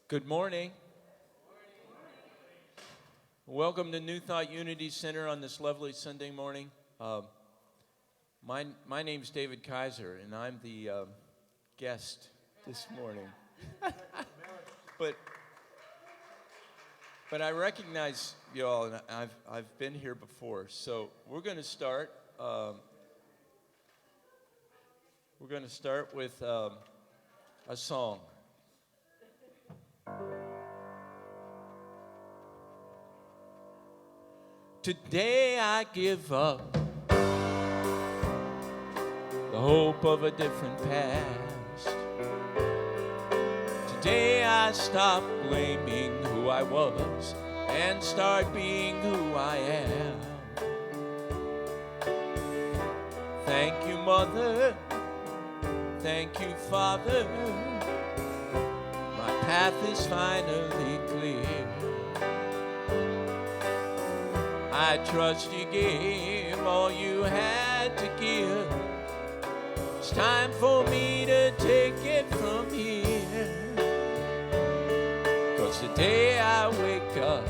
Good morning. Welcome to New Thought Unity Center on this lovely Sunday morning. My name's David Kisor, and I'm the guest this morning. but I recognize you all, and I've been here before. So we're going to start. We're going to start with a song. Today I give up the hope of a different past. Today I stop blaming who I was and start being who I am. Thank you, Mother. Thank you, Father. My path is finally clear. I trust you gave all you had to give. It's time for me to take it from here. 'Cause today I wake up,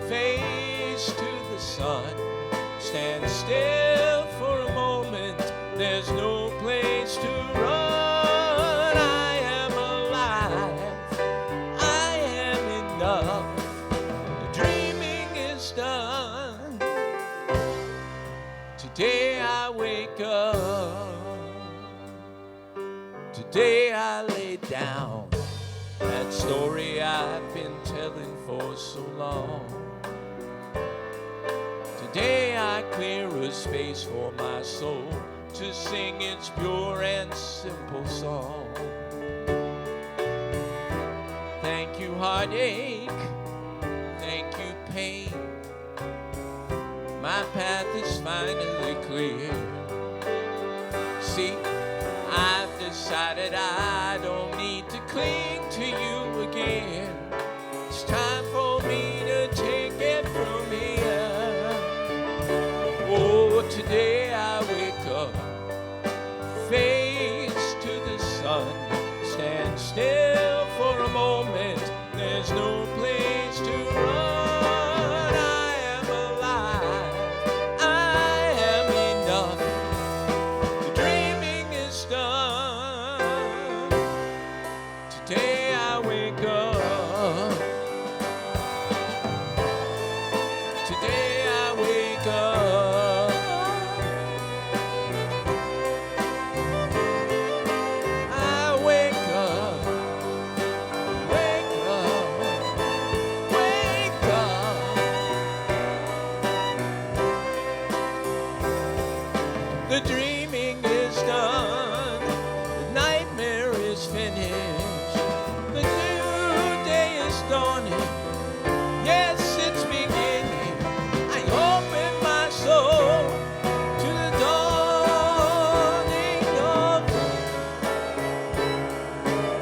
face to the sun, stand still for a moment, there's no place to run. I am alive, I am enough. Done. Today I wake up. Today I lay down that story I've been telling for so long. Today I clear a space for my soul to sing its pure and simple song. Thank you, heartache. Thank you, pain. My path is finally clear. See, I've decided I don't need to cling to you again. It's time for me to take it from here. Oh, today I wake up, face to the sun, stand still for a moment, there's no place to run. The dreaming is done, the nightmare is finished, the new day is dawning, yes, it's beginning. I open my soul to the dawning of love.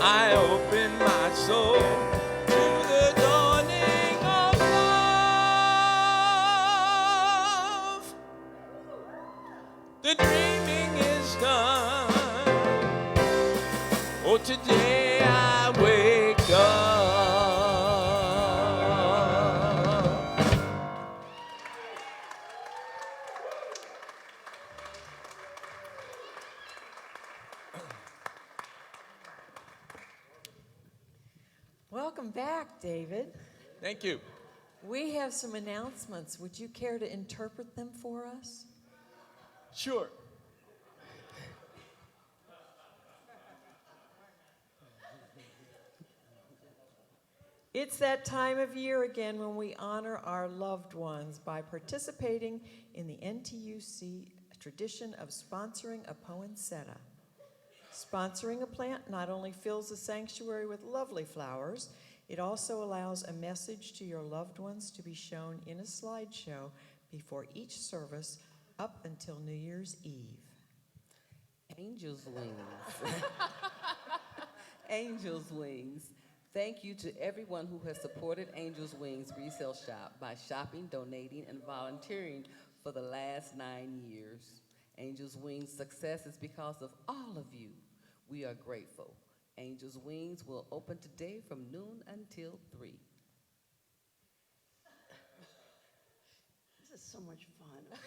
I open my soul to the dawning of love. The dreaming is done. Oh, today I wake up. Welcome back, David. Thank you. We have some announcements. Would you care to interpret them for us? Sure. It's that time of year again when we honor our loved ones by participating in the NTUC tradition of sponsoring a poinsettia. Sponsoring a plant not only fills the sanctuary with lovely flowers, it also allows a message to your loved ones to be shown in a slideshow before each service up until New Year's Eve. Angel's Wings. Angel's Wings. Thank you to everyone who has supported Angel's Wings Resale Shop by shopping, donating, and volunteering for the last 9 years. Angel's Wings' success is because of all of you. We are grateful. Angels Wings will open today from noon until 3. This is so much fun.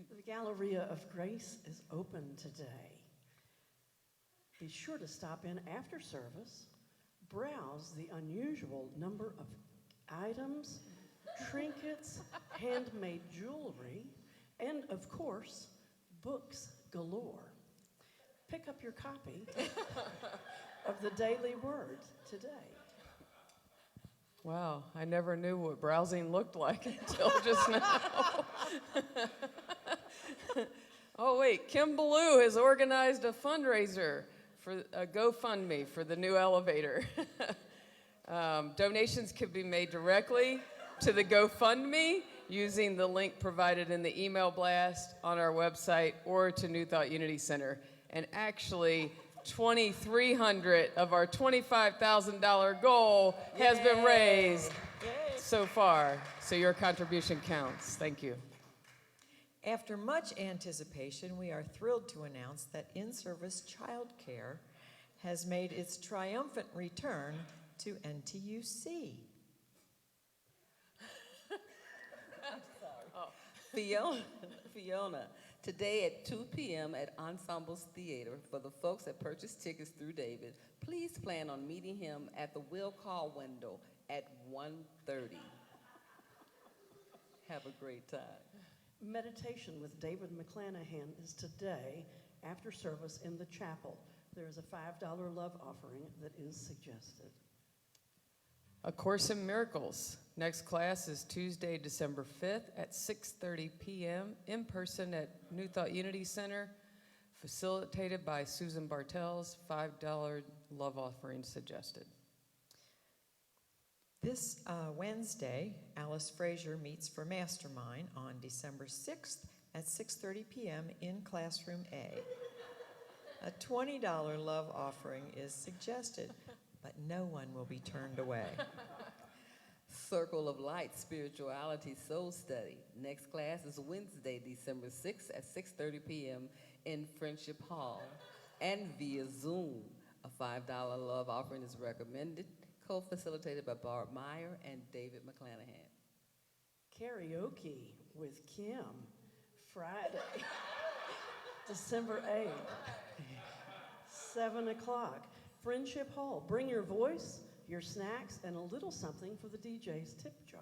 The Galleria of Grace is open today. Be sure to stop in after service, browse the unusual number of items, trinkets, handmade jewelry, and of course, books galore. Pick up your copy of the Daily Word today. Wow, I never knew what browsing looked like until just now. Oh wait, Kim Ballou has organized a fundraiser for a GoFundMe for the new elevator. Donations can be made directly to the GoFundMe using the link provided in the email blast on our website or to New Thought Unity Center. And actually, 2,300 of our $25,000 goal has been raised so far. So your contribution counts. Thank you. After much anticipation, we are thrilled to announce that in-service childcare has made its triumphant return to NTUC. Fiona, today at 2 p.m. at Ensembles Theater. For the folks that purchased tickets through David, please plan on meeting him at the will call window at 1:30. Have a great time. Meditation with David McClanahan is today after service in the chapel. There is a $5 love offering that is suggested. A Course in Miracles. Next class is Tuesday, December 5th at 6:30 p.m. in person at New Thought Unity Center, facilitated by Susan Bartels. $5 love offering suggested. This Wednesday, Alice Frazier meets for Mastermind on December 6th at 6:30 p.m. in Classroom A. A $20 love offering is suggested, but no one will be turned away. Circle of Light Spirituality Soul Study. Next class is Wednesday, December 6th at 6:30 p.m. in Friendship Hall and via Zoom. A $5 love offering is recommended, co-facilitated by Barb Meyer and David McClanahan. Karaoke with Kim, Friday, December 8th, 7 o'clock. Friendship Hall. Bring your voice, your snacks, and a little something for the DJ's tip jar.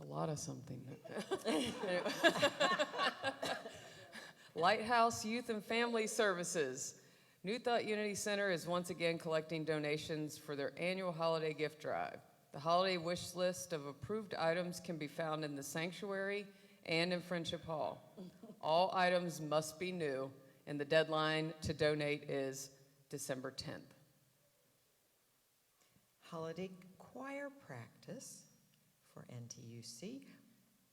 A lot of something. Lighthouse Youth and Family Services. New Thought Unity Center is once again collecting donations for their annual holiday gift drive. The holiday wish list of approved items can be found in the sanctuary and in Friendship Hall. All items must be new, and the deadline to donate is December 10th. Holiday choir practice for NTUC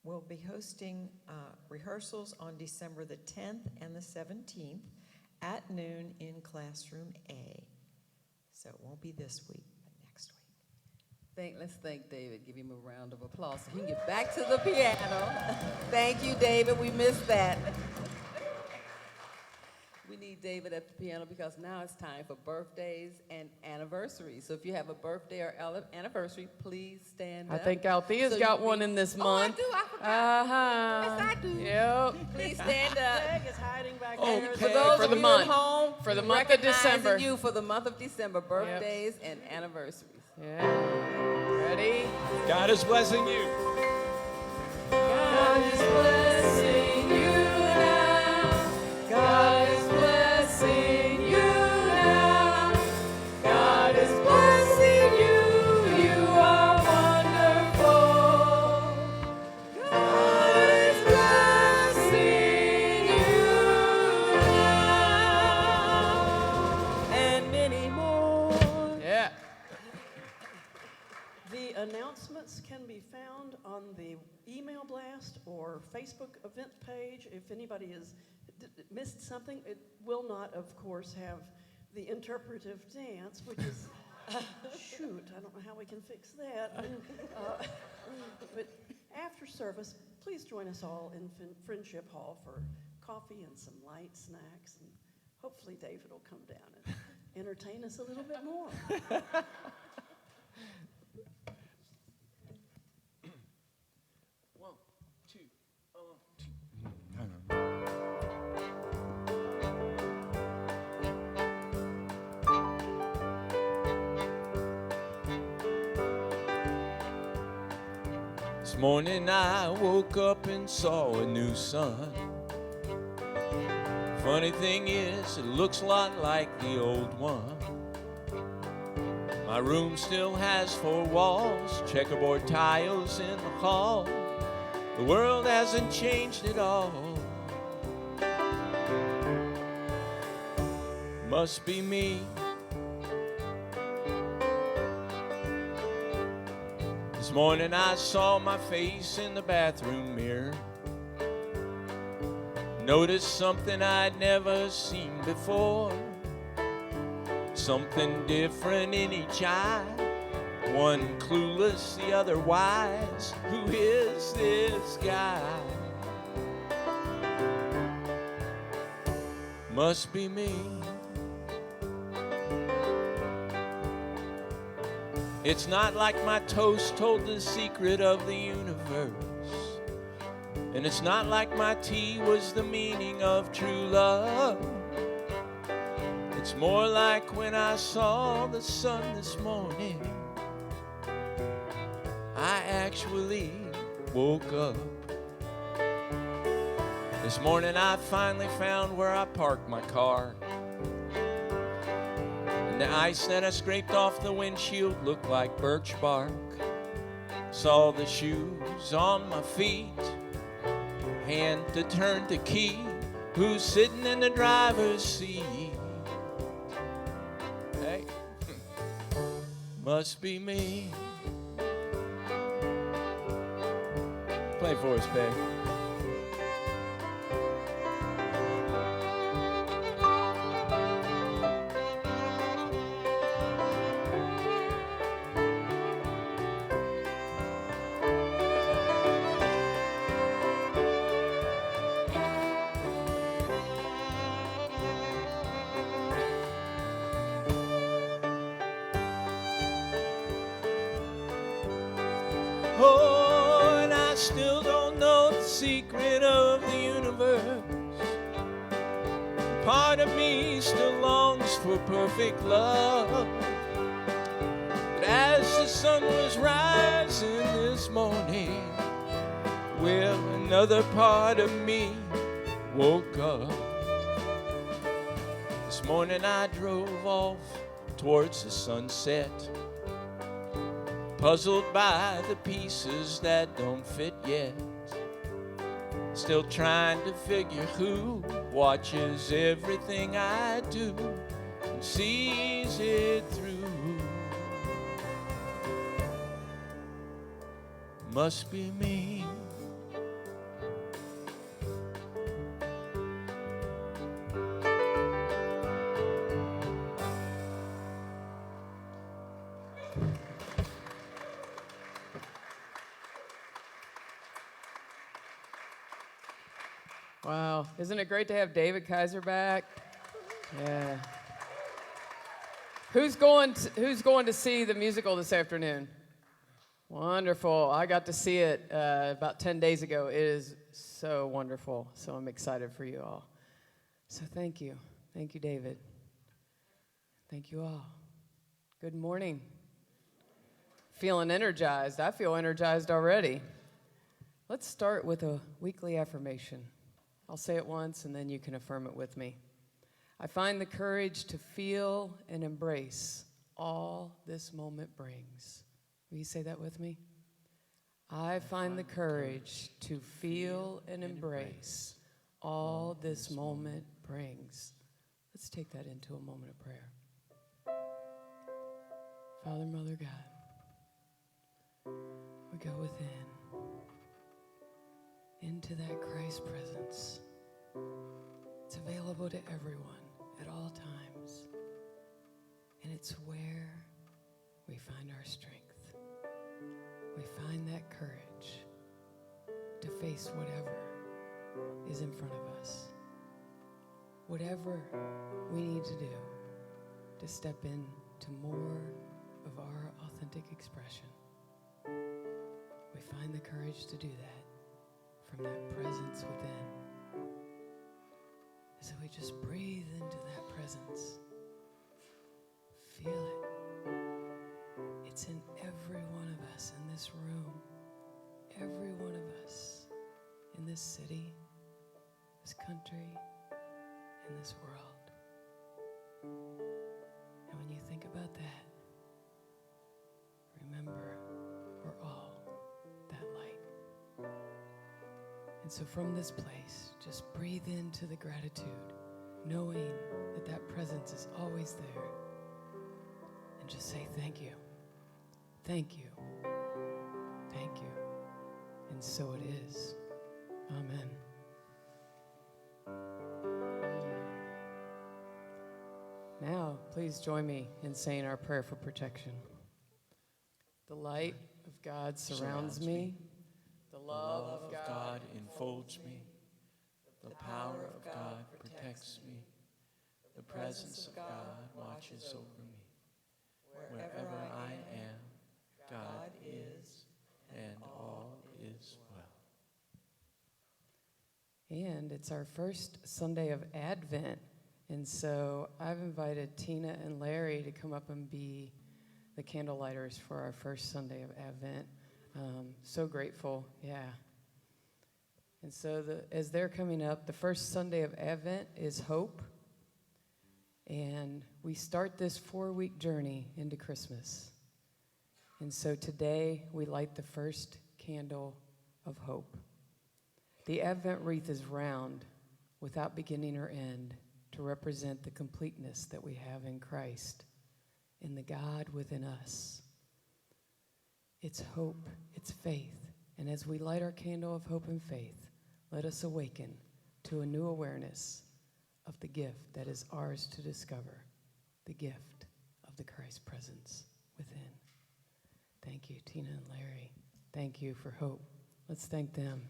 will be hosting rehearsals on December the 10th and the 17th at noon in Classroom A. So it won't be this week, but next week. Let's thank David. Give him a round of applause so he can get back to the piano. Thank you, David. We missed that. We need David at the piano because now it's time for birthdays and anniversaries. So if you have a birthday or anniversary, please stand I up. think Althea's got one in this month. Oh, I do. I forgot. Uh-huh. Yes, I do. Yep. Please stand up. Peg is hiding back Okay. there. For those For of the you month. at home, For the we month of recognizing December. you for the month of December, birthdays and anniversaries. Yeah. Ready? God is blessing you. God is blessing you now. God is blessing you now. God is blessing you. You are wonderful. God is blessing you now. And many more. Yeah. The announcements can be found on the email blast or Facebook event page. If anybody has missed something, it will not, of course, have the interpretive dance, which is, shoot, I don't know how we can fix that. But after service, please join us all in Friendship Hall for coffee and some light snacks and Hopefully David will come down and entertain us a little bit more. One, two, This morning I woke up and saw a new sun. Funny thing is, it looks a lot like the old one. My room still has 4 walls, checkerboard tiles in the hall. The world hasn't changed at all. Must be me. This morning I saw my face in the bathroom mirror. Noticed something I'd never seen before. Something different in each eye. One clueless, the other wise. Who is this guy? Must be me. It's not like my toast told the secret of the universe. And it's not like my tea was the meaning of true love. It's more like when I saw the sun this morning, I actually woke up. This morning I finally found where I parked my car. And the ice that I scraped off the windshield looked like birch bark. Saw the shoes on my feet, hand to turn the key. Who's sitting in the driver's seat? Hey, must be me. Play for us, Peg. Oh, and I still don't know the secret of the universe. Part of me still longs for perfect love. But as the sun was rising this morning, well, another part of me woke up. This morning I drove off towards the sunset, puzzled by the pieces that don't fit yet. Still trying to figure who watches everything I do and sees it through. Must be me. Wow, isn't it great to have David Kisor back? Yeah. Who's going to see the musical this afternoon? Wonderful. I got to see it about 10 days ago. It is so wonderful. So I'm excited for you all. So thank you. Thank you, David. Thank you all. Good morning. Feeling energized. I feel energized already. Let's start with a weekly affirmation. I'll say it once and then you can affirm it with me. I find the courage to feel and embrace all this moment brings. Will you say that with me? I find the courage to feel and embrace all this moment brings. Let's take that into a moment of prayer. Father, Mother, God, we go within, into that Christ presence. It's available to everyone at all times. And it's where we find our strength. We find that courage to face whatever is in front of us. whatever we need to do to step into more of our authentic expression. We find the courage to do that from that presence within. So we just breathe into that presence. Feel it. It's in every one of us in this room, every one of us in this city, this country, in this world. And when you think about that, remember, we're all that light. And so from this place, just breathe into the gratitude, knowing that that presence is always there. And just say thank you. Thank you. Thank you. And so it is. Amen. Now, please join me in saying our prayer for protection. The light of God surrounds me. The love of God enfolds me. The power of God protects me. The presence of God watches over me. Wherever I am, God is, and all is well. And it's our first Sunday of Advent. And so I've invited Tina and Larry to come up and be the candle lighters for our first Sunday of Advent. So grateful, yeah. And so as they're coming up, the first Sunday of Advent is hope. And we start this 4-week journey into Christmas. And so today we light the first candle of hope. The Advent wreath is round, without beginning or end, to represent the completeness that we have in Christ, in the God within us. It's hope, it's faith. And as we light our candle of hope and faith, let us awaken to a new awareness of the gift that is ours to discover, the gift of the Christ presence within. Thank you, Tina and Larry. Thank you for hope. Let's thank them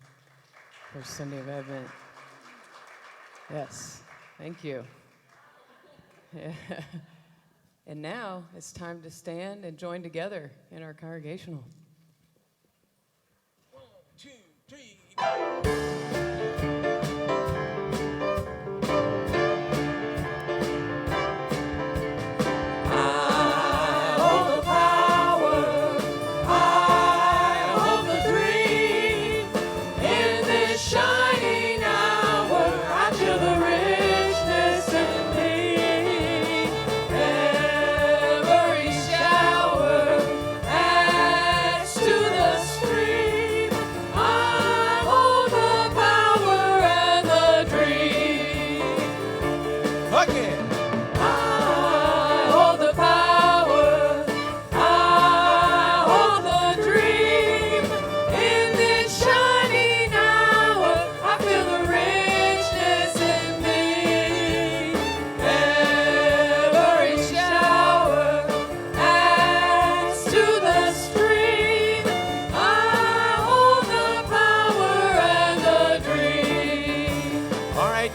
for Sunday of Advent. Yes, thank you. Yeah. And now it's time to stand and join together in our congregational. 1, 2, 3.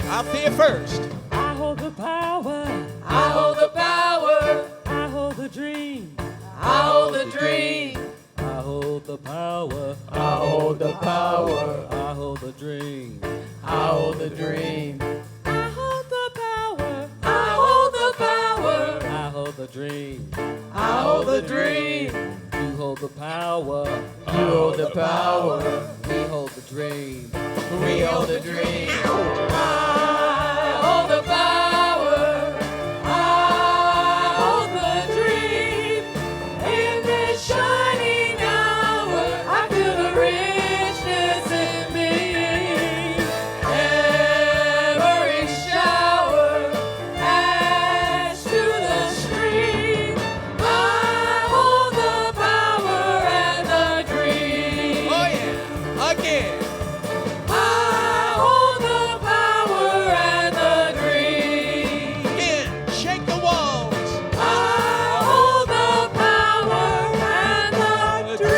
I'll say it first. I hold the power. I hold the power. I hold the dream. I hold the dream. I hold the power. I hold the power. I hold the dream. I hold the dream. I hold the power. I hold the power. I hold the dream. I hold the dream. You hold the power. You hold the power. We hold the dream. We hold the dream. I hold the power. I hold the dream. In this shining hour, I feel the richness in me. Every shower adds to the stream. I hold the power and the dream. Oh yeah, again. I hold the power and the dream. Again, shake the walls. I hold the power and the dream.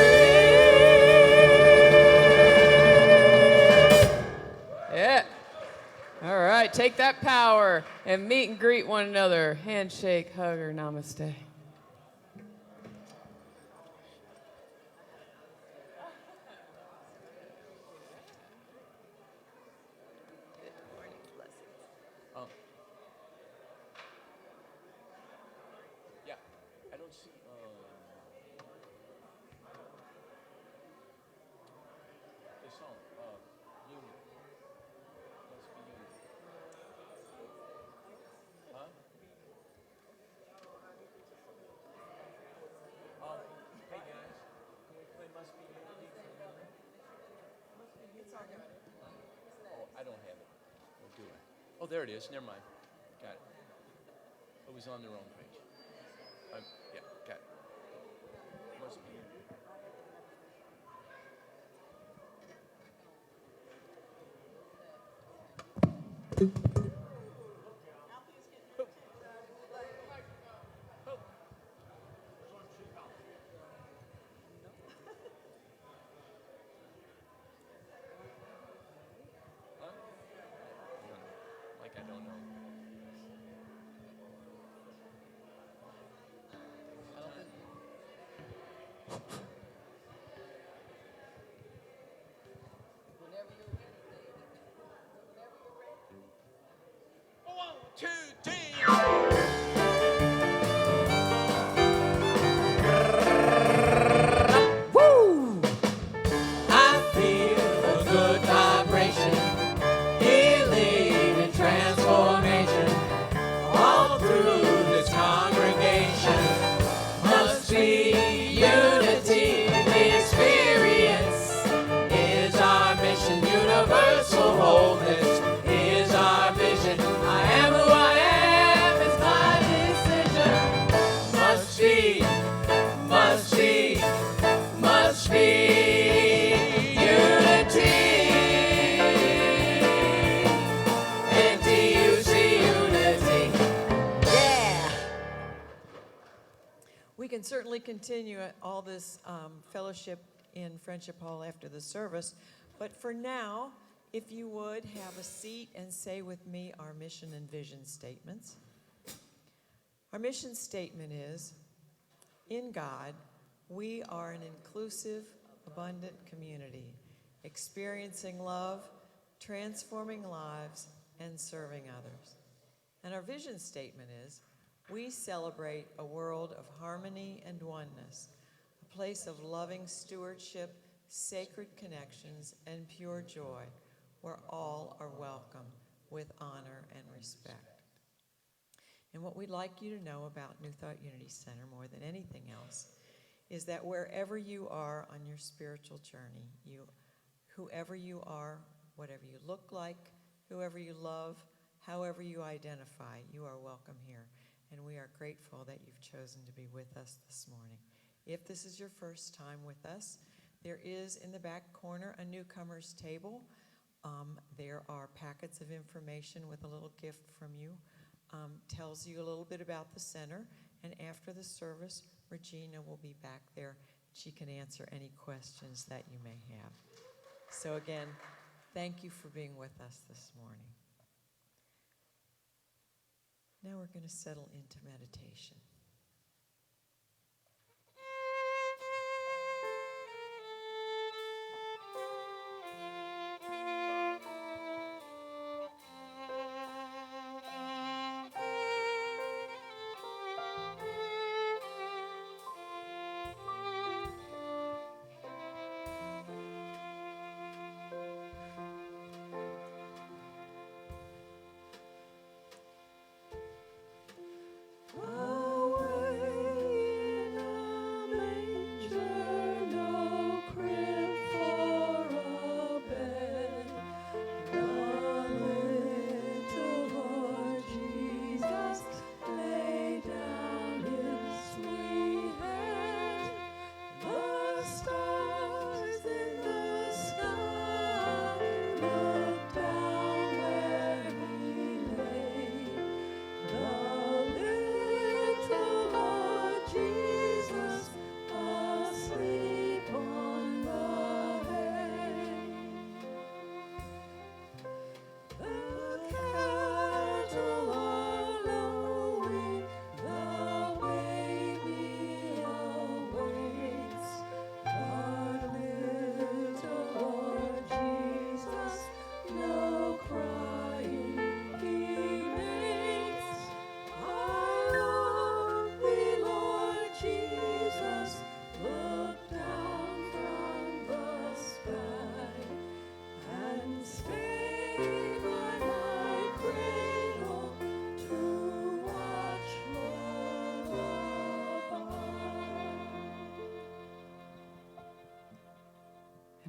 Yeah. All right. take that power and meet and greet one another. Handshake, hug, or namaste. Yeah, I don't see. The song. Unity. Must be unity. Huh? Hey guys, can we play Must Be Unity for a minute? Oh, I don't have it. We'll do it. Oh, there it is. Never mind. Got it. It was on the wrong page. Yeah, got it. Must be unity. Huh? Like I don't know. One, two, three. I feel a good vibration, healing and transformation all through this congregation. Must be unity. The experience is our mission. Universal wholeness is our vision. I am who I am is my decision. Must be, must be, must be unity. NTUC unity. Yeah. We can certainly continue all this fellowship in Friendship Hall after the service, but for now, if you would have a seat and say with me our mission and vision statements. Our mission statement is, in God, we are an inclusive, abundant community, experiencing love, transforming lives, and serving others. And our vision statement is, we celebrate a world of harmony and oneness, a place of loving stewardship, sacred connections, and pure joy, where all are welcome with honor and respect. And what we'd like you to know about New Thought Unity Center more than anything else is that wherever you are on your spiritual journey, whoever you are, whatever you look like, whoever you love, however you identify, you are welcome here. And we are grateful that you've chosen to be with us this morning. If this is your first time with us, there is in the back corner a newcomer's table. There are packets of information with a little gift from you. Tells you a little bit about the center. And after the service, Regina will be back there. She can answer any questions that you may have. So again, thank you for being with us this morning. Now we're going to settle into meditation.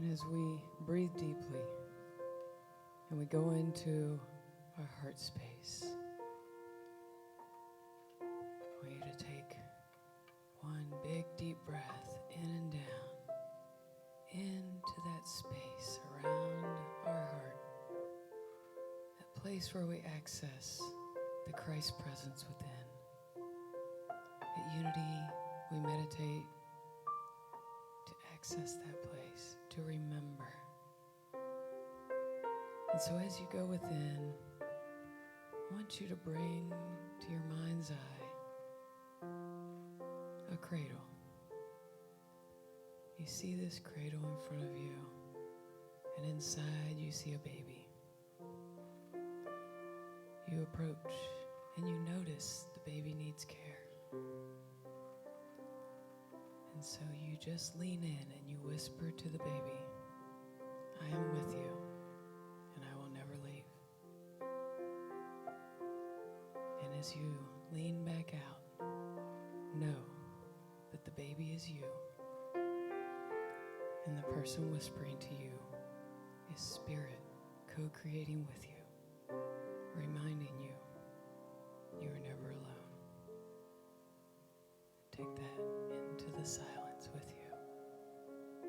And as we breathe deeply and we go into our heart space, I want you to take one big deep breath in and down into that space around our heart, that place where we access the Christ presence within. At Unity, we meditate to access that place, to remember. And so as you go within, I want you to bring to your mind's eye a cradle. You see this cradle in front of you, and inside you see a baby. You approach and you notice the baby needs care. And so you just lean in and you whisper to the baby, I am with you and I will never leave. And as you lean back out, know that the baby is you. And the person whispering to you is Spirit co-creating with you, reminding you you are never alone. Take that into the silence with you,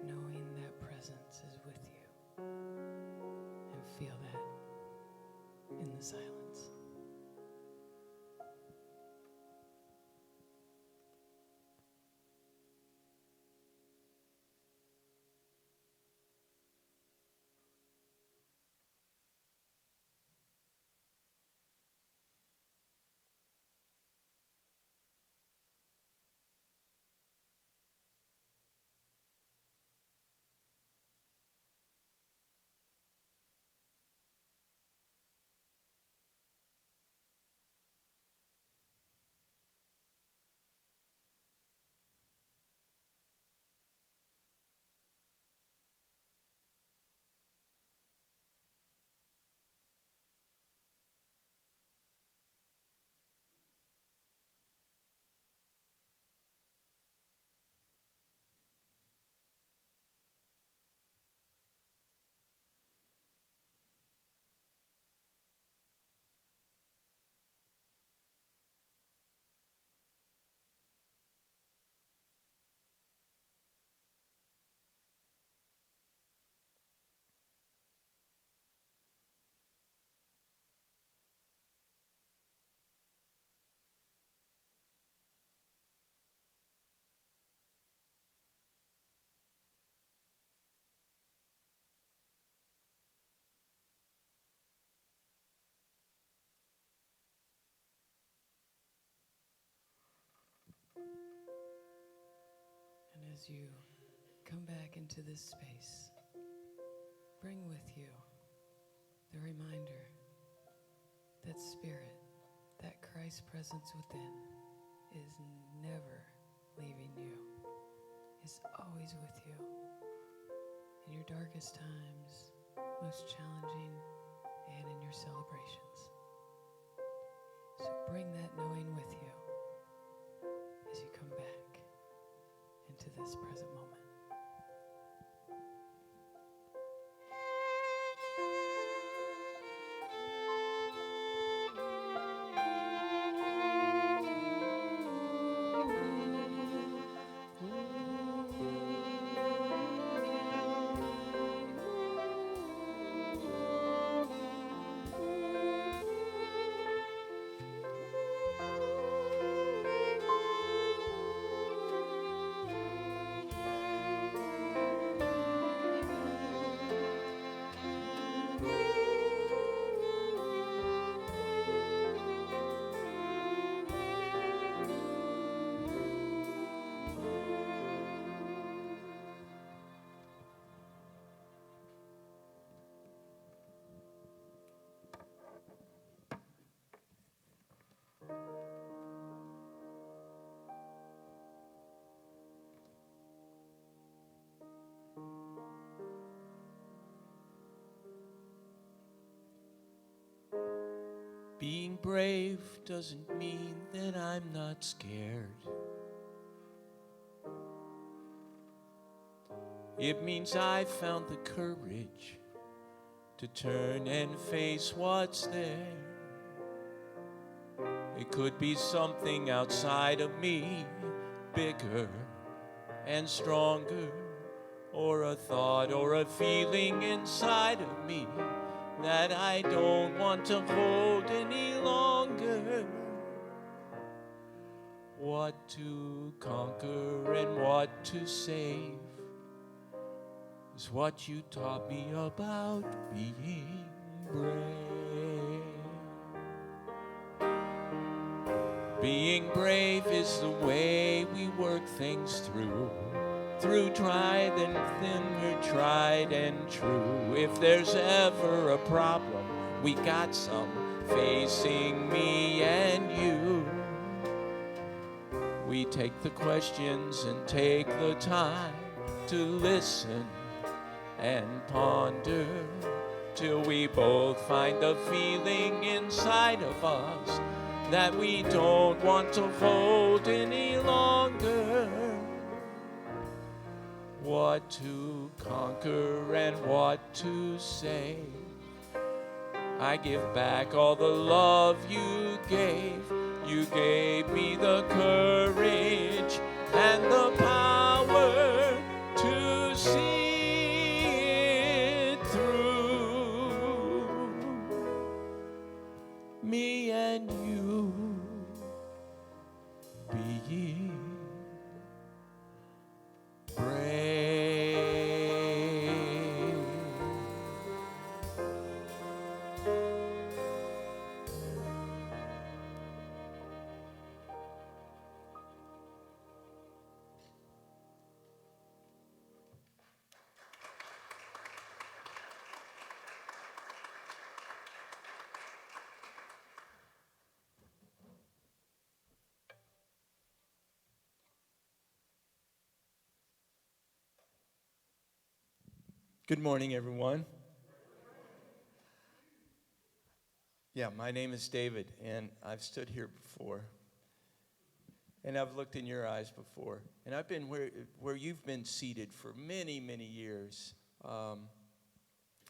knowing that presence is with you, and feel that in the silence. And as you come back into this space, bring with you the reminder that Spirit, that Christ presence within, is never leaving you, is always with you in your darkest times, most challenging, and in your celebrations. So bring that knowing with you as you come back into this present moment. Being brave doesn't mean that I'm not scared. It means I found the courage to turn and face what's there. It could be something outside of me, bigger and stronger, or a thought or a feeling inside of me that I don't want to hold any longer. What to conquer and what to save is what you taught me about being brave. Being brave is the way we work things through. Through tried and thin, we're tried and true. If there's ever a problem, we got some facing me and you. We take the questions and take the time to listen and ponder till we both find the feeling inside of us that we don't want to hold any longer. What to conquer and what to say. I give back all the love you gave. You gave me the courage and the power to see it through. Me and you being brave. Good morning, everyone. Yeah, my name is David, and I've stood here before, and I've looked in your eyes before, and I've been where you've been seated for many, many years,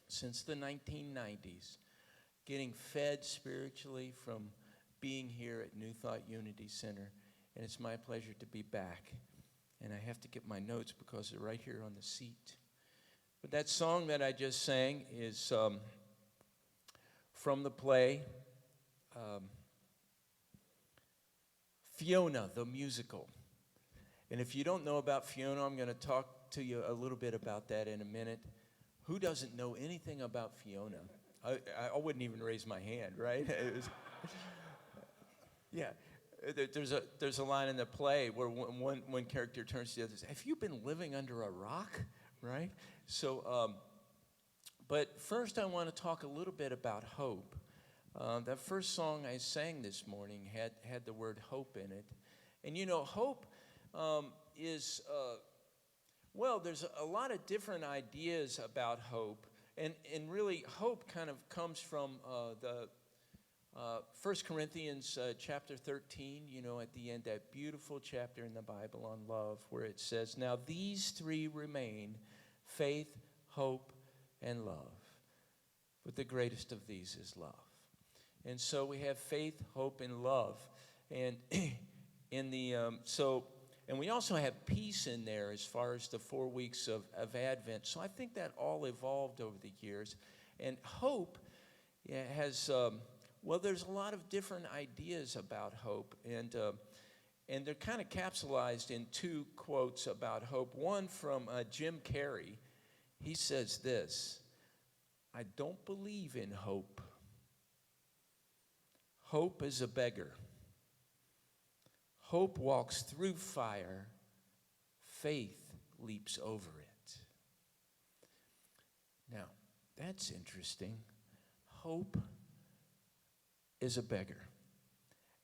since the 1990s, getting fed spiritually from being here at New Thought Unity Center, and it's my pleasure to be back. And I have to get my notes because they're right here on the seat. But that song that I just sang is from the play Fiona, the musical. And if you don't know about Fiona, I'm going to talk to you a little bit about that in a minute. Who doesn't know anything about Fiona? I wouldn't even raise my hand, right? Yeah. There's a line in the play where one character turns to the other and says, "Have you been living under a rock?" Right? So, but first I want to talk a little bit about hope. That first song I sang this morning had the word hope in it. And you know, hope is, well, there's a lot of different ideas about hope. And really, hope kind of comes from the 1 Corinthians chapter 13, you know, at the end, that beautiful chapter in the Bible on love, where it says, "Now these three remain, faith, hope, and love. But the greatest of these is love." And so we have faith, hope, and love. And in the and we also have peace in there as far as the 4 weeks of Advent. So I think that all evolved over the years. And hope has, well, there's a lot of different ideas about hope. And they're kind of capsulized in two quotes about hope. One from Jim Carrey. He says this: "I don't believe in hope. Hope is a beggar. Hope walks through fire. Faith leaps over it." Now, that's interesting. Hope is a beggar.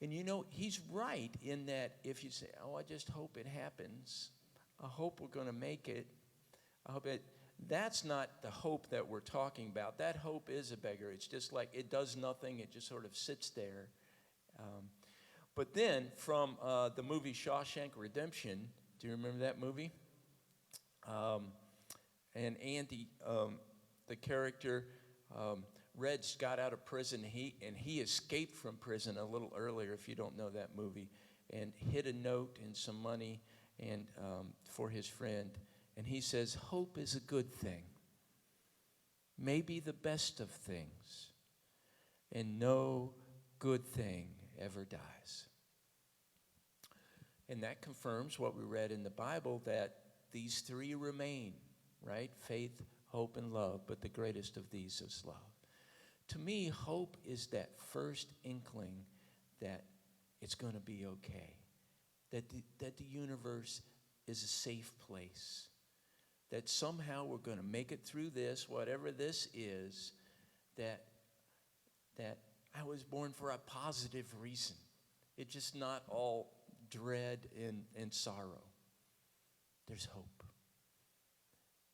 And you know, he's right in that if you say, "Oh, I just hope it happens. I hope we're going to make it. I hope it," that's not the hope that we're talking about. That hope is a beggar. It's just like it does nothing. It just sort of sits there. But then from the movie Shawshank Redemption, do you remember that movie? And Andy, the character, Reg got out of prison. He escaped from prison a little earlier, if you don't know that movie, and hid a note and some money and for his friend. And he says, hope is a good thing, maybe the best of things, and no good thing ever dies. And that confirms what we read in the Bible, that these three remain, right? Faith, hope, and love, but the greatest of these is love. To me, hope is that first inkling that it's going to be okay, that the universe is a safe place, that somehow we're going to make it through this, whatever this is, that I was born for a positive reason. It's just not all dread and sorrow. There's hope.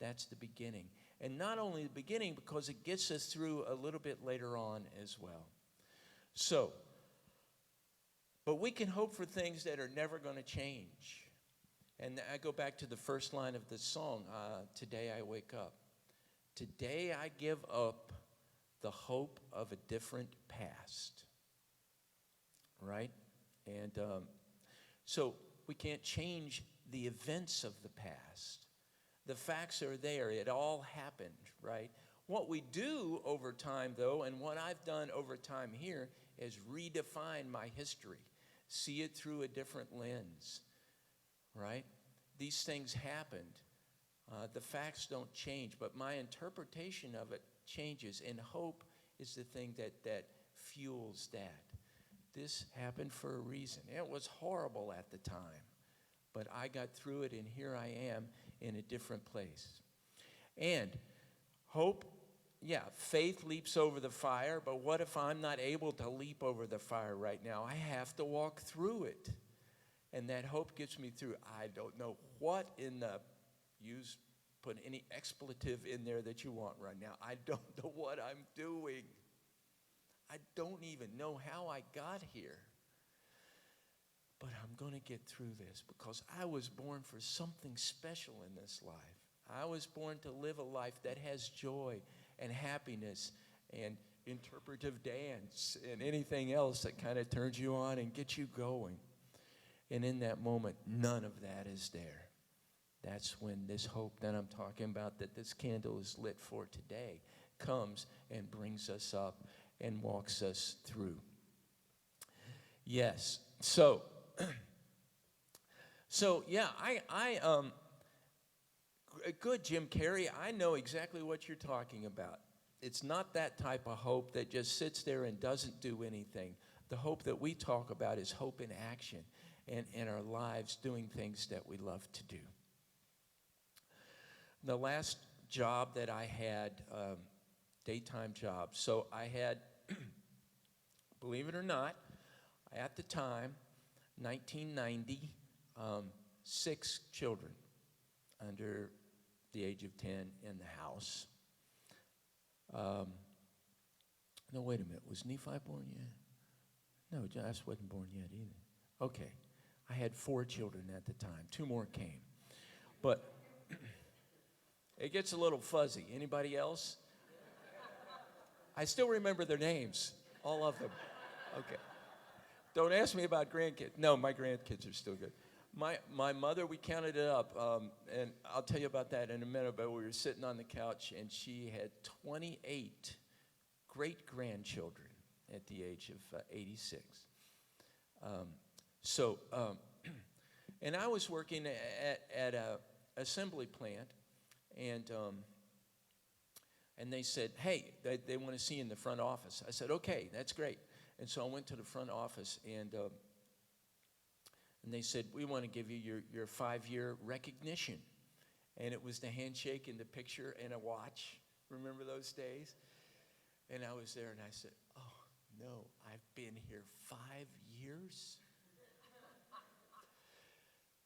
That's the beginning. And not only the beginning, because it gets us through a little bit later on as well. So, but we can hope for things that are never going to change. And I go back to the first line of the song, Today I Wake Up. Today I give up the hope of a different past. Right? And so we can't change the events of the past. The facts are there. It all happened, right? What we do over time, though, and what I've done over time here, is redefine my history. See it through a different lens, right? These things happened. The facts don't change, but my interpretation of it changes, and hope is the thing that fuels that. This happened for a reason. It was horrible at the time, but I got through it, and here I am in a different place. And hope, yeah, faith leaps over the fire, but what if I'm not able to leap over the fire right now? I have to walk through it. And that hope gets me through. I don't know what in the, put any expletive in there that you want right now. I don't know what I'm doing. I don't even know how I got here. But I'm going to get through this because I was born for something special in this life. I was born to live a life that has joy and happiness and interpretive dance and anything else that kind of turns you on and gets you going. And in that moment, none of that is there. That's when this hope that I'm talking about, that this candle is lit for today, comes and brings us up and walks us through. Yes. So yeah, good, Jim Carrey. I know exactly what you're talking about. It's not that type of hope that just sits there and doesn't do anything. The hope that we talk about is hope in action and in our lives doing things that we love to do. The last job that I had, daytime job. So I had, believe it or not, at the time, 1990, 6 children under the age of 10 in the house. No, wait a minute. Was Nephi born yet? No, Josh wasn't born yet either. Okay. I had 4 children at the time. 2 more came. But it gets a little fuzzy. Anybody else? I still remember their names, all of them. Okay. Don't ask me about grandkids. No, my grandkids are still good. My mother, we counted it up, and I'll tell you about that in a minute, but we were sitting on the couch, and she had 28 great-grandchildren at the age of 86. And I was working at a assembly plant, and they said, hey, they want to see you in the front office. I said, okay, that's great. And so I went to the front office, and they said, we want to give you your 5-year recognition. And it was the handshake and the picture and a watch. Remember those days? And I was there, and I said, oh, no, I've been here 5 years?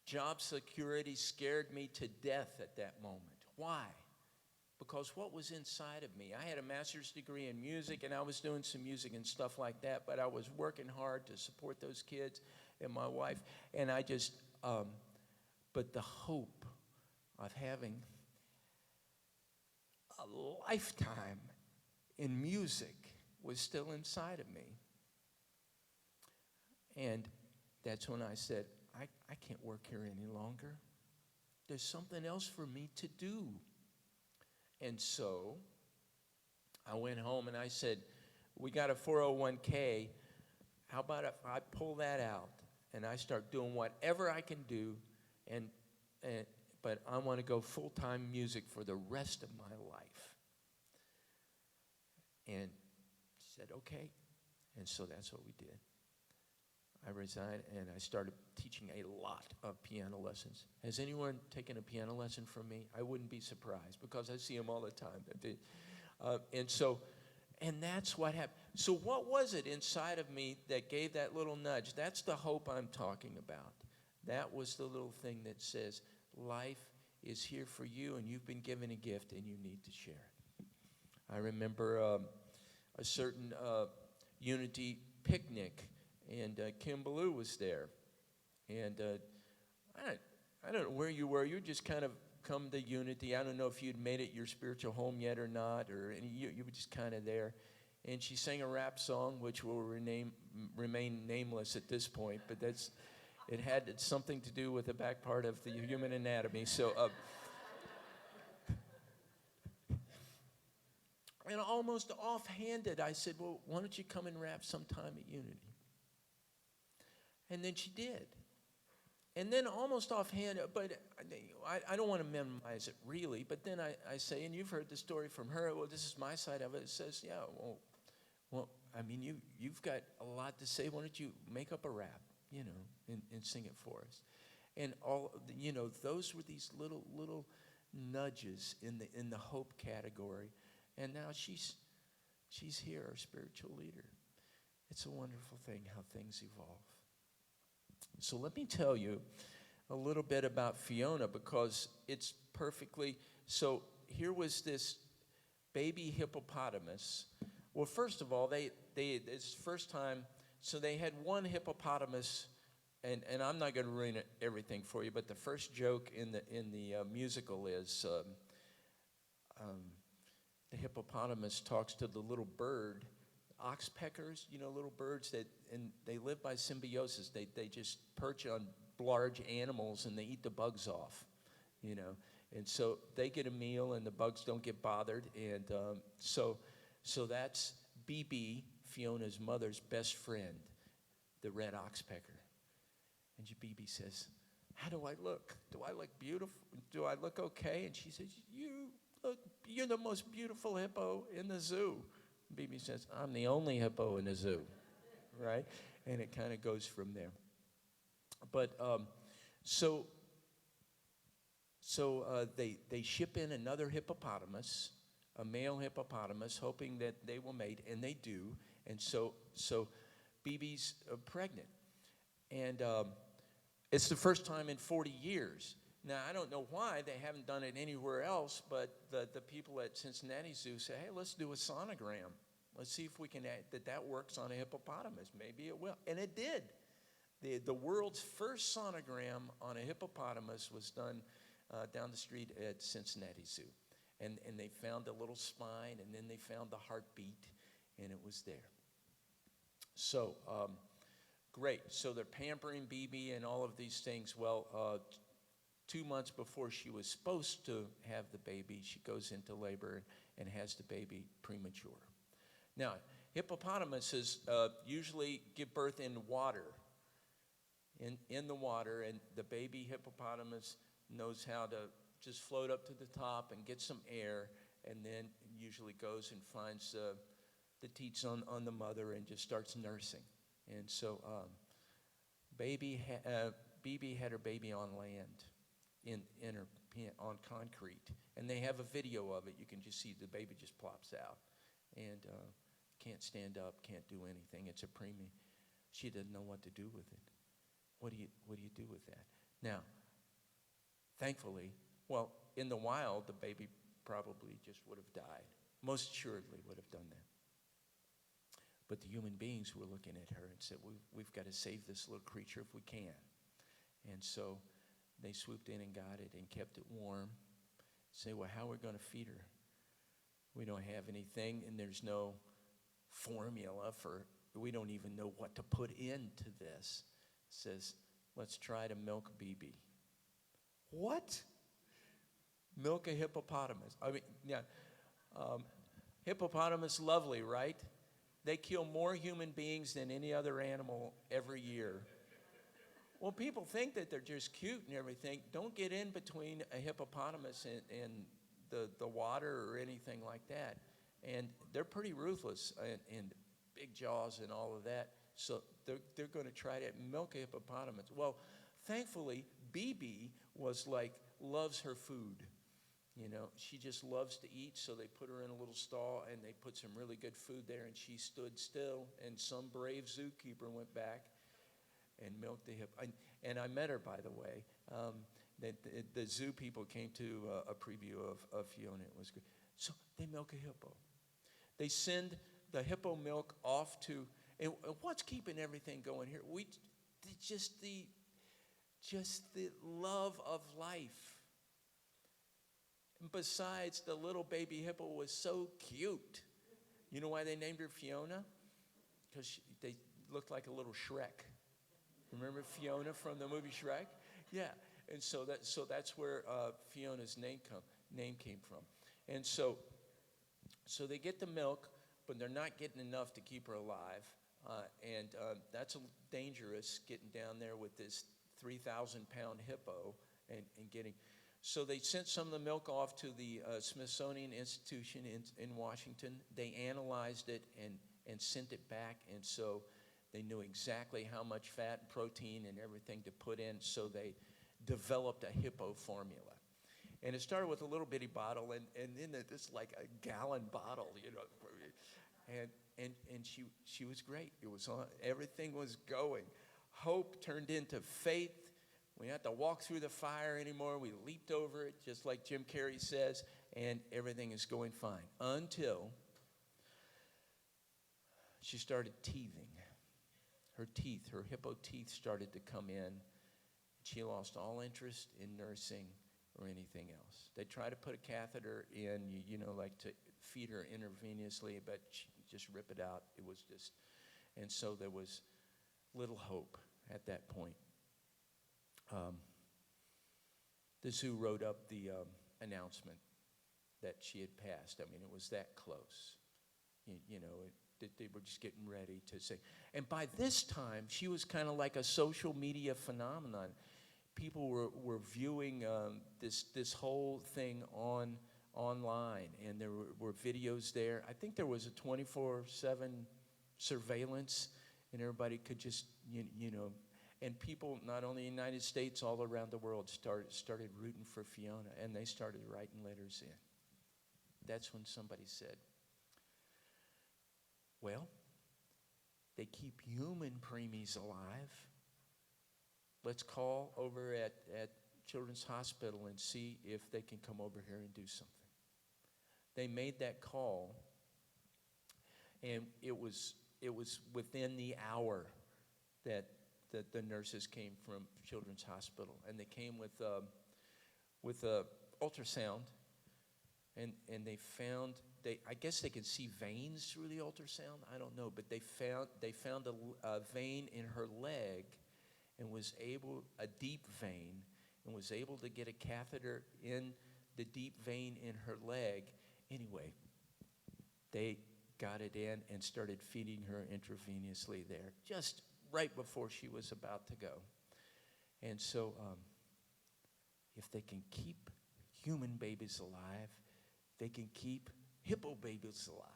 Job security scared me to death at that moment. Why? Because what was inside of me? I had a master's degree in music, and I was doing some music and stuff like that, but I was working hard to support those kids and my wife, and I just, but the hope of having lifetime in music was still inside of me. And that's when I said, I can't work here any longer. There's something else for me to do. And so I went home and I said, we got a 401k. How about if I pull that out and I start doing whatever I can do, but I want to go full-time music for the rest of my life. And she said, okay. And so that's what we did. I resigned and I started teaching a lot of piano lessons. Has anyone taken a piano lesson from me? I wouldn't be surprised because I see them all the time. And that's what happened. So what was it inside of me that gave that little nudge? That's the hope I'm talking about. That was the little thing that says, life is here for you and you've been given a gift and you need to share it. I remember a certain Unity picnic, and Kim Ballou was there. And I don't know where you were. You just kind of come to Unity. I don't know if you'd made it your spiritual home yet or not, and you were just kind of there. And she sang a rap song, which will remain nameless at this point, but it had something to do with the back part of the human anatomy. So, and almost offhanded, I said, well, why don't you come and rap sometime at Unity? And then she did. And then almost offhand, but I don't want to minimize it really, but then I say, and you've heard the story from her, well, this is my side of it. It says, yeah, well, I mean, you've got a lot to say. Why don't you make up a rap, and sing it for us? And those were these little nudges in the hope category. And now she's here, our spiritual leader. It's a wonderful thing how things evolve. So let me tell you a little bit about Fiona because it's perfectly, so here was this baby hippopotamus. Well, first of all, it's the first time, so they had one hippopotamus, and I'm not going to ruin everything for you, but the first joke in the musical is the hippopotamus talks to the little bird, oxpeckers, little birds and they live by symbiosis. They just perch on large animals and they eat the bugs off, and so they get a meal and the bugs don't get bothered. And so that's BB, Fiona's mother's best friend, the red oxpecker. And BB says, how do I look? Do I look beautiful? Do I look okay? And she says, you're the most beautiful hippo in the zoo. BB says, I'm the only hippo in the zoo, right? And it kind of goes from there. But they ship in another hippopotamus, a male hippopotamus, hoping that they will mate, and they do. And so BB's pregnant. And it's the first time in 40 years. Now, I don't know why they haven't done it anywhere else, but the people at Cincinnati Zoo say, hey, let's do a sonogram. Let's see if we can that works on a hippopotamus. Maybe it will. And it did. The world's first sonogram on a hippopotamus was done down the street at Cincinnati Zoo. And they found a little spine, and then they found the heartbeat, and it was there. So, great. So they're pampering BB and all of these things. Well, 2 months before she was supposed to have the baby, she goes into labor and has the baby premature. Now, hippopotamuses usually give birth in water, in the water, and the baby hippopotamus knows how to just float up to the top and get some air, and then usually goes and finds the teats on the mother and just starts nursing. And so BB had her baby on land. On concrete, and they have a video of it. You can just see the baby just plops out, and can't stand up, can't do anything. It's a preemie. She doesn't know what to do with it. What do you do with that? Now, thankfully, well, in the wild, the baby probably just would have died. Most assuredly would have done that. But the human beings were looking at her and said, we've got to save this little creature if we can. And so they swooped in and got it and kept it warm. Say, well, how are we going to feed her? We don't have anything, and there's no formula we don't even know what to put into this. It says, let's try to milk BB. What? Milk a hippopotamus. I mean, yeah. Hippopotamus, lovely, right? They kill more human beings than any other animal every year. Well, people think that they're just cute and everything. Don't get in between a hippopotamus and the water or anything like that. And they're pretty ruthless and big jaws and all of that. So they're going to try to milk a hippopotamus. Well, thankfully, BB loves her food. You know, she just loves to eat, so they put her in a little stall, and they put some really good food there, and she stood still, and some brave zookeeper went back and milked the hippo. And I met her, by the way. The zoo people came to a preview of Fiona. It was great. So they milk a hippo. They send the hippo milk off to, and what's keeping everything going here? Just the love of life. And besides, the little baby hippo was so cute. You know why they named her Fiona? Because they looked like a little Shrek. Remember Fiona from the movie Shrek? Yeah. And so that's where Fiona's name came from. And so they get the milk, but they're not getting enough to keep her alive. And that's dangerous, getting down there with this 3,000-pound hippo and getting. So they sent some of the milk off to the Smithsonian Institution in Washington. They analyzed it and sent it back, and so they knew exactly how much fat and protein and everything to put in, so they developed a hippo formula. And it started with a little bitty bottle, and then it's like a gallon bottle, you know. And she was great. It was on, everything was going. Hope turned into faith. We didn't have to walk through the fire anymore. We leaped over it, just like Jim Carrey says, and everything is going fine. Until she started teething. Her teeth, her hippo teeth started to come in. She lost all interest in nursing or anything else. They tried to put a catheter in, you know, like to feed her intravenously, but just rip it out. It was just, and so there was little hope at that point. The zoo wrote up the announcement that she had passed. I mean, it was that close. You know, they were just getting ready to say. And by this time, she was kind of like a social media phenomenon. People were viewing this whole thing online, and there were videos there. I think there was a 24/7 surveillance, and everybody could just, you know, and people, not only in the United States, all around the world started rooting for Fiona, and they started writing letters in. That's when somebody said, well, they keep human preemies alive. Let's call over at Children's Hospital and see if they can come over here and do something. They made that call, and it was within the hour that the nurses came from Children's Hospital, and they came with a ultrasound, and they found, I guess they could see veins through the ultrasound. I don't know, but they found a vein in her leg, and a deep vein, and was able to get a catheter in the deep vein in her leg. Anyway, they got it in and started feeding her intravenously there, just right before she was about to go. And so if they can keep human babies alive, they can keep hippo babies alive.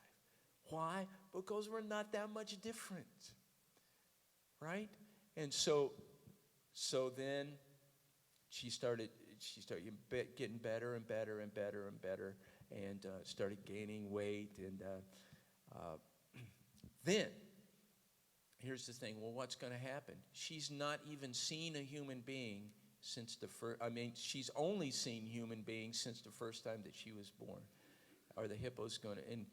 Why? Because we're not that much different, right? And so then she started getting better and better and better and better, and started gaining weight. And then, here's the thing. Well, what's going to happen? She's not even seen a human being since she's only seen human beings since the first time that she was born. Are the hippos going to, and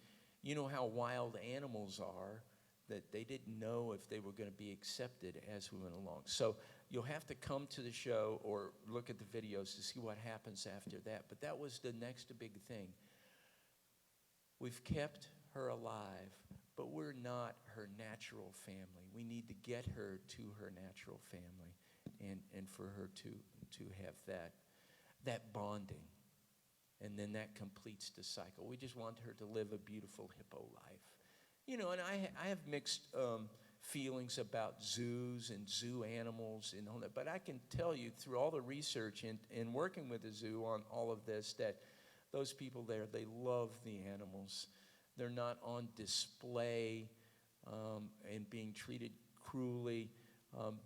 you know how wild animals are, that they didn't know if they were going to be accepted as we went along. So you'll have to come to the show or look at the videos to see what happens after that. But that was the next big thing. we've kept her alive, but we're not her natural family. We need to get her to her natural family and for her to have that bonding. And then that completes the cycle. We just want her to live a beautiful hippo life. You know, and I have mixed feelings about zoos and zoo animals and all that, but I can tell you through all the research and working with the zoo on all of this that those people there, they love the animals. They're not on display and being treated cruelly.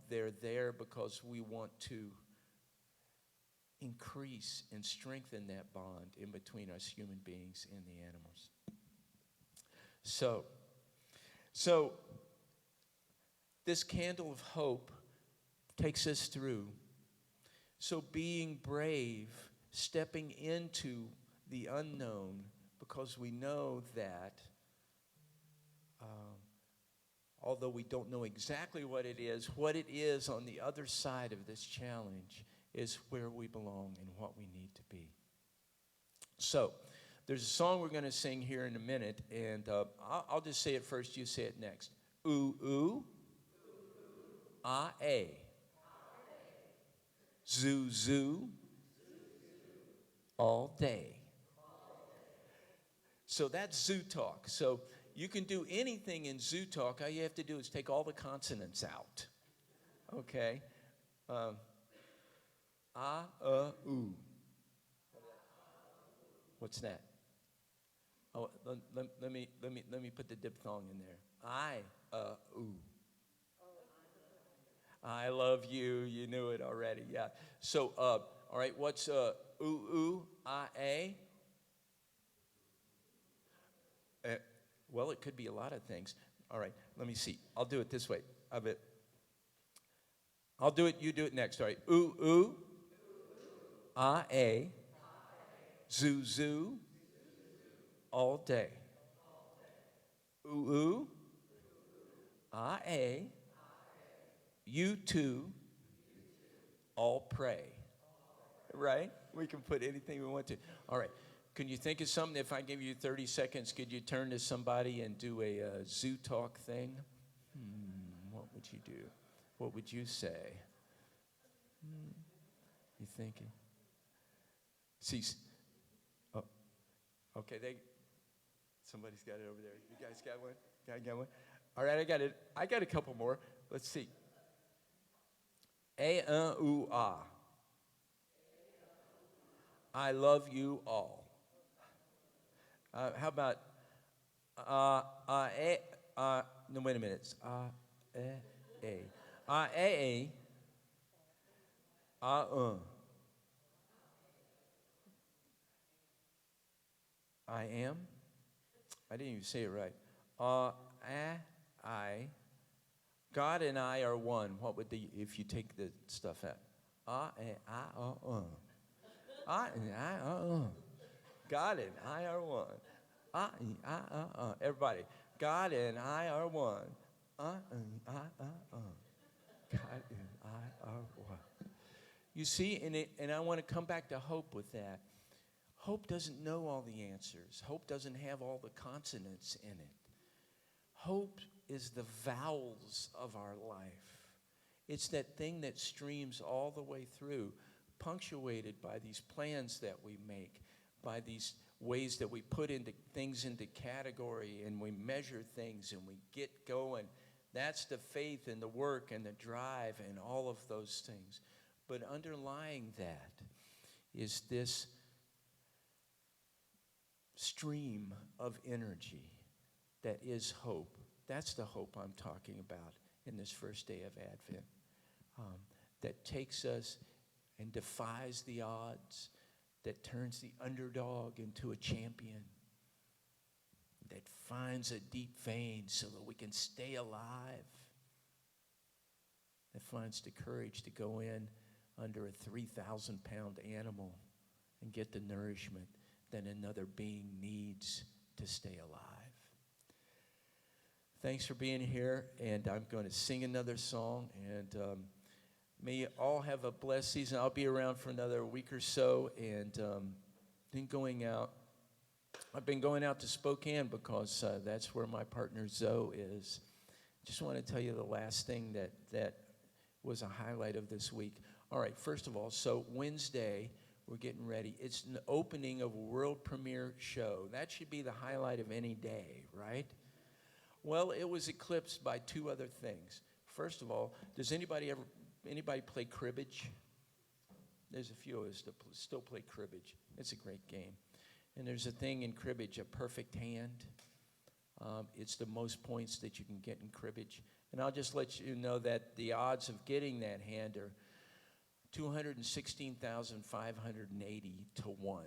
They're there because we want to increase and strengthen that bond in between us human beings and the animals. So this candle of hope takes us through. So being brave, stepping into the unknown, because we know that although we don't know exactly what it is on the other side of this challenge is where we belong and what we need to be. So there's a song we're going to sing here in a minute, and I'll just say it first, you say it next. Ooh, ooh, ah, eh. Zoo, zoo, all day. So that's zoo talk. So you can do anything in zoo talk. All you have to do is take all the consonants out. Okay? Ooh. What's that? Oh, let me put the diphthong in there. Ooh. I love you. You knew it already. Yeah. So, all right. What's ooh, ooh, a? Well, it could be a lot of things. All right. Let me see. I'll do it this way. I'll do it. You do it next. All right. Ooh, ooh, a. Zoo, zoo, all day. Ooh, ooh, a. You too, all pray. Right? We can put anything we want to. All right. Can you think of something? If I give you 30 seconds, could you turn to somebody and do a zoo talk thing? What would you do? What would you say? You thinking? See, oh, okay. Somebody's got it over there. You guys got one? Got one? All right, I got it. I got a couple more. Let's see. Ooh, ah. I love you all. How about no, wait a minute. It's I am. I didn't even say it right. I. God and I are one. What would if you take the stuff out? God and I are one. Everybody. God and I are one. God and I are one. You see, and I want to come back to hope with that. Hope doesn't know all the answers. Hope doesn't have all the consonants in it. Hope is the vowels of our life. It's that thing that streams all the way through, punctuated by these plans that we make, by these ways that we put things into category and we measure things and we get going. That's the faith and the work and the drive and all of those things. But underlying that is this stream of energy that is hope. That's the hope I'm talking about in this first day of Advent, that takes us and defies the odds, that turns the underdog into a champion, that finds a deep vein so that we can stay alive, that finds the courage to go in under a 3,000-pound animal and get the nourishment that another being needs to stay alive. Thanks for being here, and I'm going to sing another song, and may you all have a blessed season. I'll be around for another week or so, and then going out, I've been going out to Spokane because that's where my partner Zoe is. Just want to tell you the last thing that was a highlight of this week. All right, first of all, so Wednesday, we're getting ready. It's an opening of a world premiere show. That should be the highlight of any day, right? Well, it was eclipsed by two other things. First of all, does anybody play cribbage? There's a few of us that still play cribbage. It's a great game. And there's a thing in cribbage, a perfect hand. It's the most points that you can get in cribbage. And I'll just let you know that the odds of getting that hand are 216,580 to 1.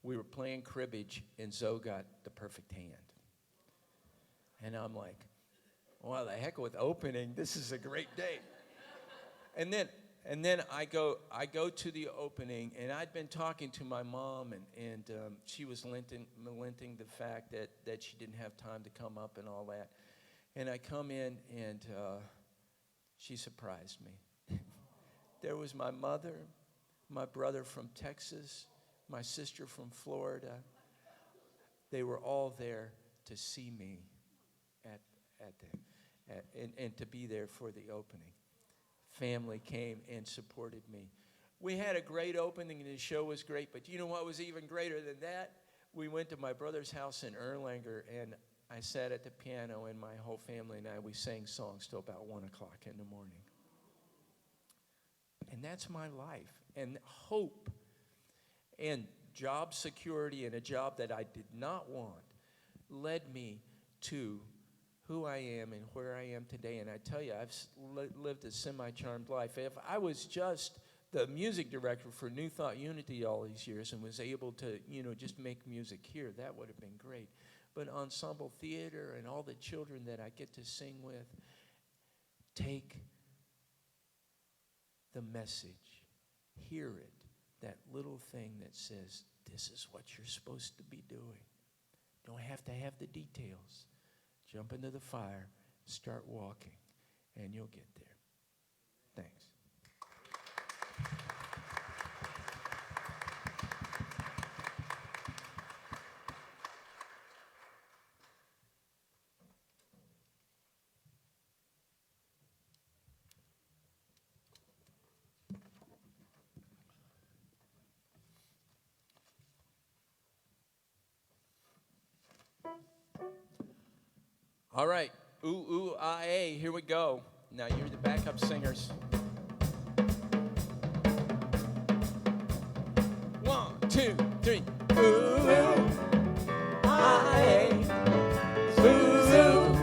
We were playing cribbage, and Zoe got the perfect hand. And I'm like, well, the heck with opening. This is a great day. And then I go to the opening, and I'd been talking to my mom, and she was lamenting the fact that she didn't have time to come up and all that. And I come in, and she surprised me. There was my mother, my brother from Texas, my sister from Florida. They were all there to see me and to be there for the opening. Family came and supported me. We had a great opening, and the show was great, but you know what was even greater than that? We went to my brother's house in Erlanger, and I sat at the piano, and my whole family and we sang songs till about 1 o'clock in the morning. And that's my life. And hope and job security and a job that I did not want led me to who I am and where I am today. And I tell you, I've lived a semi-charmed life. If I was just the music director for New Thought Unity all these years and was able to, just make music here, that would have been great. But ensemble theater and all the children that I get to sing with, take the message, hear it, that little thing that says, this is what you're supposed to be doing. Don't have to have the details. Jump into the fire, start walking, and you'll get there. Thanks. All right, ooh, ooh, ah, eh, here we go. Now you're the backup singers. 1, 2, 3. Ooh, ooh, ah, eh, ooh, ooh,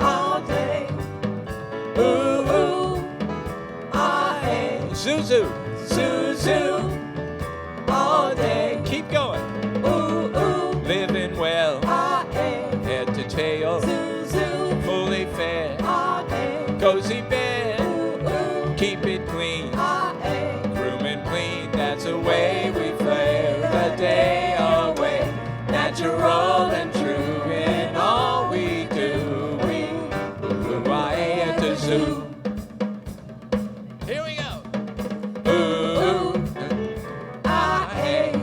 all day. Ooh, ooh, ah, eh, Zuzu, Zuzu, all day. Keep going. Ooh, ooh, living well. Head to tail, fully fed, cozy bed, keep it clean, groom and clean, that's the way we play the day away, natural and true in all we do, we ooh-ah-eh at the zoo. Here we go. Ooh, ah-eh,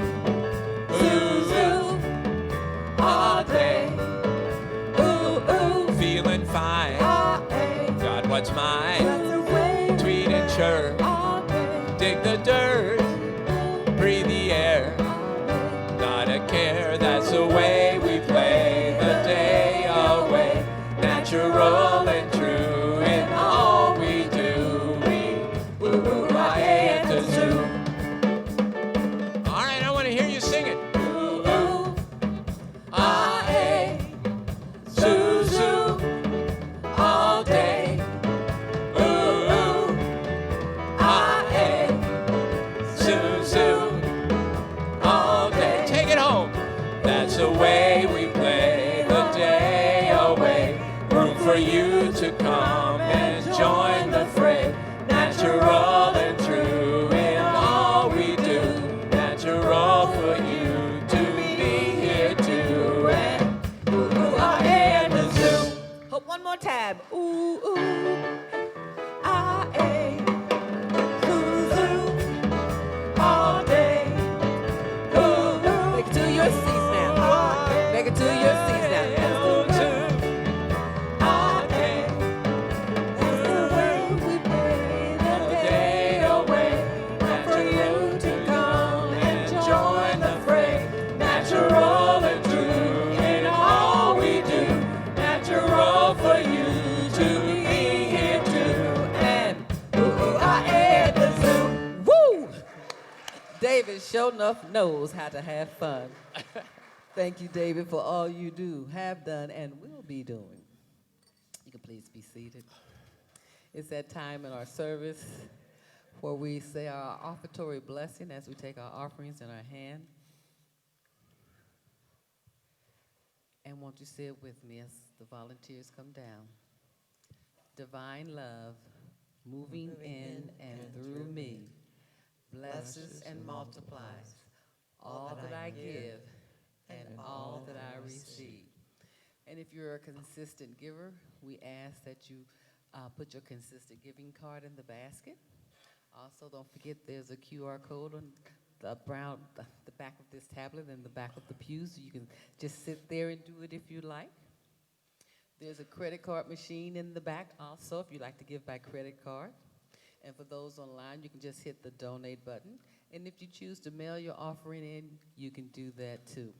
ooh, all day. Feeling fine, got what's mine, tweet and chirp, dig the dirt, breathe the air, not a care, that's the way we play the day away, natural and true in all we do, we ooh-ah-eh at the zoo. All right, I want to hear you sing it. Ooh, ah-eh, Zuzu, all day. Ooh, ooh, ah-eh, Zuzu, all day. Take it home. That's the way we play the day away. Room for you to come and join the fray. Natural and true in all we do. Natural for you to be here too. And ooh-ah-eh at the zoo. One more time. Ooh, ooh, ah-eh, zoo, zoo, all day. Ooh, David sure enough knows how to have fun. Thank you, David, for all you do, have done, and will be doing. You can please be seated. It's that time in our service where we say our offertory blessing as we take our offerings in our hand. And won't you say it with me as the volunteers come down? Divine love, moving in and through me, blesses and multiplies all that I give and all that I receive. And if you're a consistent giver, we ask that you put your consistent giving card in the basket. Also, don't forget there's a QR code on the back of this tablet and the back of the pews. So you can just sit there and do it if you like. There's a credit card machine in the back also if you like to give by credit card. And for those online, you can just hit the donate button. And if you choose to mail your offering in, you can do that too.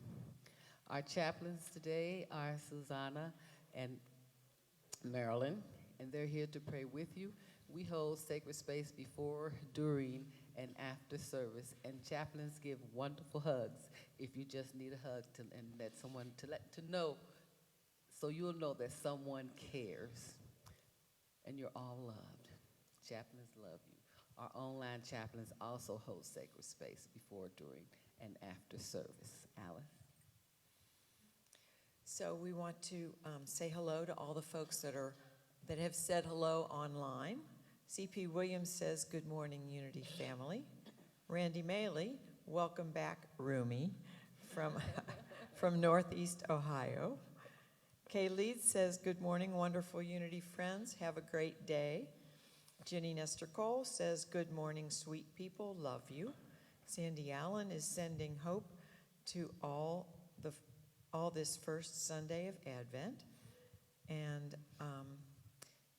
Our chaplains today are Susanna and Marilyn, and they're here to pray with you. We hold sacred space before, during, and after service, and chaplains give wonderful hugs if you just need a hug and let someone to know, so you'll know that someone cares, and you're all loved. Chaplains love you. Our online chaplains also hold sacred space before, during, and after service. Alice? So we want to say hello to all the folks that have said hello online. C.P. Williams says, good morning, Unity family. Randy Maley, welcome back, Rumi, from Northeast Ohio. Kay Leeds says, good morning, wonderful Unity friends. Have a great day. Jenny Nestor Cole says, good morning, sweet people. Love you. Sandy Allen is sending hope to all this first Sunday of Advent. And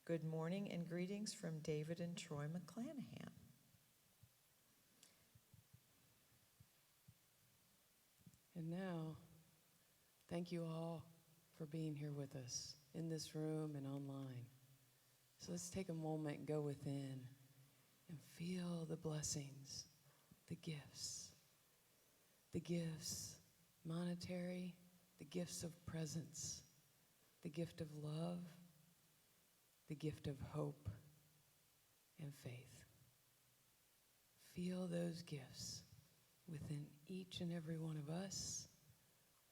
good morning and greetings from David and Troy McClanahan. And now, thank you all for being here with us in this room and online. So let's take a moment and go within and feel the blessings, the gifts, monetary, the gifts of presence, the gift of love, the gift of hope and faith. Feel those gifts within each and every one of us,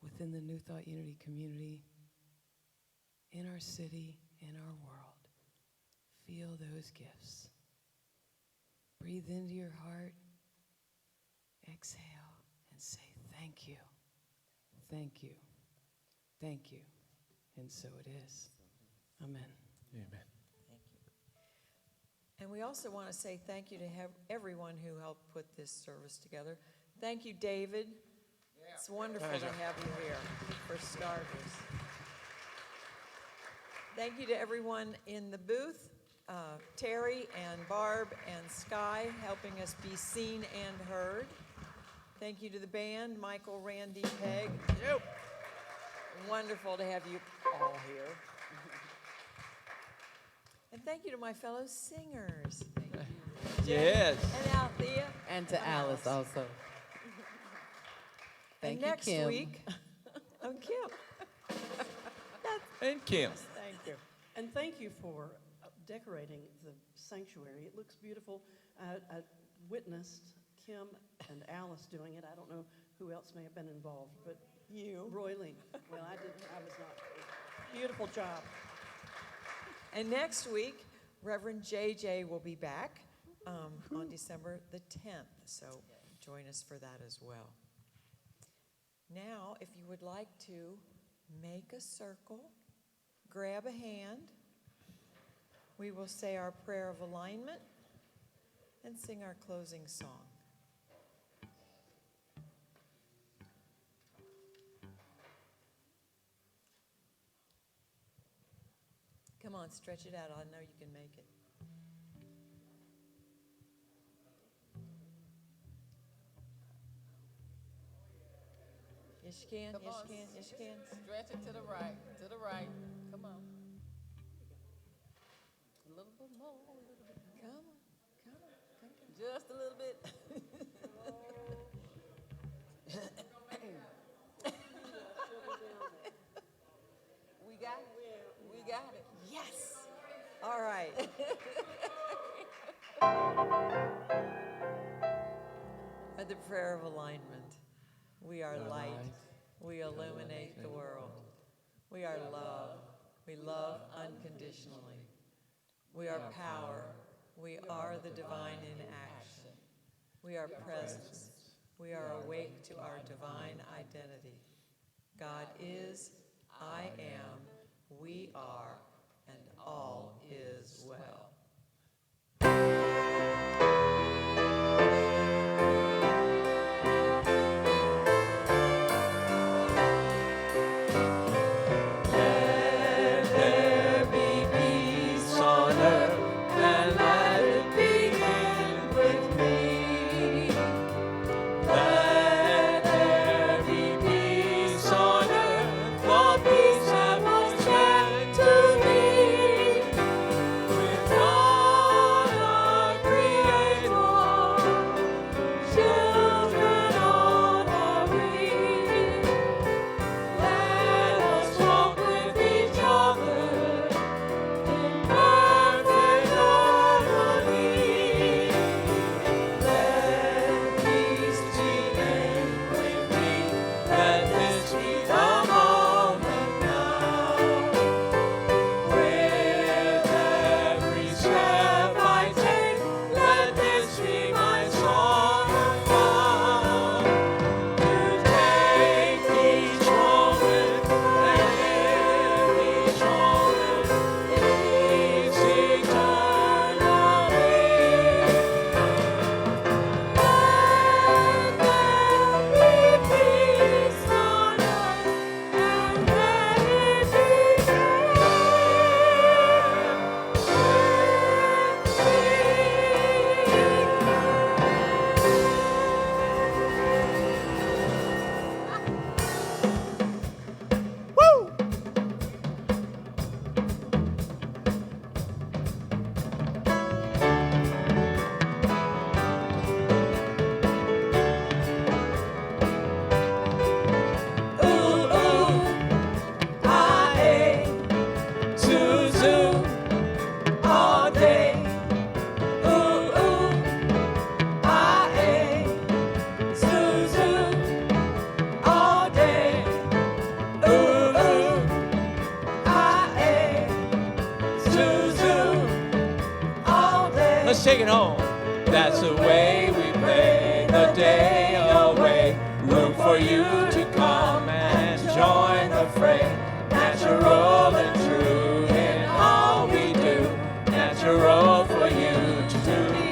within the New Thought Unity community, in our city, in our world. Feel those gifts. Breathe into your heart, exhale, and say thank you, thank you, thank you. And so it is. Amen. Amen. Thank you. And we also want to say thank you to everyone who helped put this service together. Thank you, David. Yeah. It's wonderful to have you here, for starters. Thank you to everyone in the booth, Terry and Barb and Sky, helping us be seen and heard. Thank you to the band, Michael, Randy, Peg. Yep. Wonderful to have you all here. And thank you to my fellow singers. Yes. And Althea. And to Alice also. Thank And you, next Kim. week, I'm Kim. And Kim. Thank you. And thank you for decorating the sanctuary. It looks beautiful. I witnessed Kim and Alice doing it. I don't know who else may have been involved, but You. Royling. Well, I was not. Beautiful job. And next week, Reverend JJ will be back on December the 10th. So join us for that as well. Now, if you would like to make a circle, grab a hand, we will say our prayer of alignment and sing our closing song. Come on, stretch it out. I know you can make it. Yes, you can. Come Yes, on. you can. Yes, you can. Stretch it to the right, to the right. Come on. A little bit more, a little bit more. Come on. Come on. Come on. Just a little bit. We got it. Yes. All right. At the prayer of alignment, we are light. We illuminate the world. We are love. We love unconditionally. We are power. We are the divine in action. We are presence. We are awake to our divine identity. God is, I am, we are, and all is well. Let's take it home. That's the way we play the day away. Room for you to come and join the fray. Natural and true in all we do. Natural for you to do.